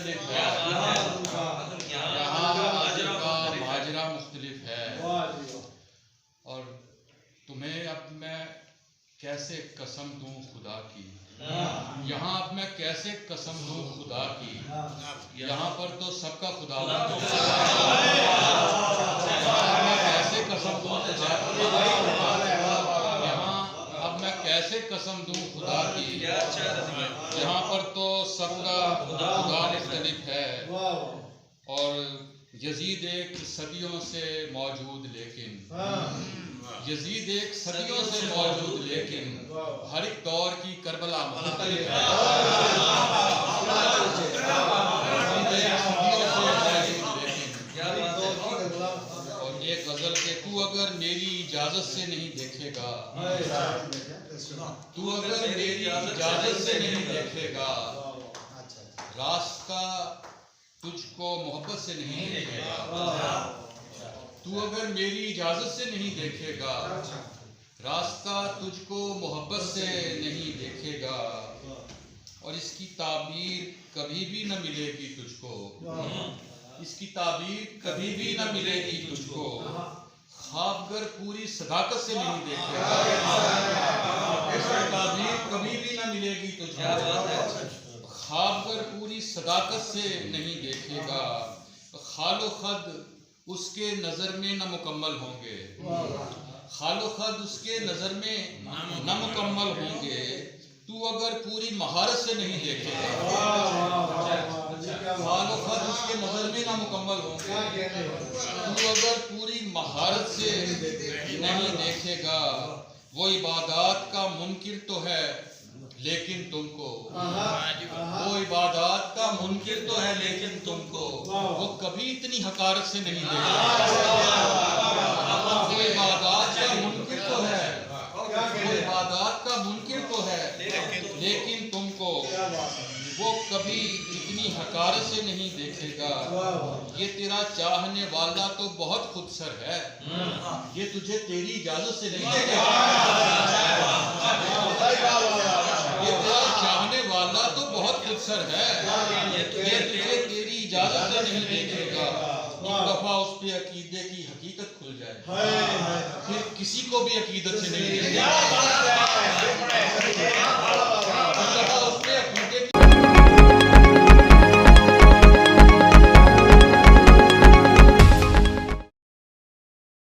मुख्तलिफ है, यहाँ का माजरा मुख्तलिफ है। और तुम्हें अब मैं कैसे कसम दूं खुदा की, यहाँ अब मैं कैसे कसम दूं खुदा की, यहाँ पर तो सबका खुदा है। मैं कैसे कसम दूं खुदा की, यहाँ अब मैं कैसे कसम दूं खुदा की, यहाँ पर तो सबका खुदा मुख्तलिफ है। और यजीद एक सदियों से मौजूद लेकिन, यजीद एक सदियों से मौजूद लेकिन हर एक दौर की करबला मुख्तलिफ है। और एक गजल के तू अगर मेरी इजाजत से नहीं देखेगा, तू अगर मेरी इजाजत से नहीं देखेगा, रास्ता तुझको मोहब्बत से नहीं देखेगा। तू अगर मेरी इजाजत से नहीं देखेगा, रास्ता तुझको मोहब्बत से नहीं देखेगा। और इसकी ताबीर कभी भी न मिलेगी तुझको, इसकी ताबीर कभी भी न मिलेगी तुझको, ख्वाबगर पूरी सदाकत से नहीं देखेगा। इसकी ताबीर कभी भी न मिलेगी तुझको, ख्वाबगर पूरी सदाकत से नहीं देखेगा। खालो खद उसके नजर में न मुकम्मल होंगे, खालो खद उसके नजर में न मुकम्मल होंगे, तू अगर पूरी महारत से नहीं देखेगा। खालो खद उसके नजर में न मुकम्मल होंगे, तू अगर पूरी महारत से नहीं देखेगा। वो इबादत का मुनकिर तो है लेकिन तुमको, वो इबादत का मुनकिर तो है लेकिन तुमको, वो कभी इतनी हकारत से नहीं देगा। वो इबादत का मुनकिर तो है, वो इबादत का मुनकिर तो है लेकिन तुमको, वो कभी इतनी हकारत से नहीं देखेगा। ये तेरा चाहने वाला तो बहुत खुदसर है, ये तुझे तेरी इजाजत से नहीं देखेगा। ये तेरा चाहने वाला तो बहुत खुदसर है, ये तुझे तेरी इजाजत से नहीं देखेगा। एक दफा उस पे अकीदे की हकीकत खुल जाए, फिर किसी को भी अकीदत से नहीं देखेगा।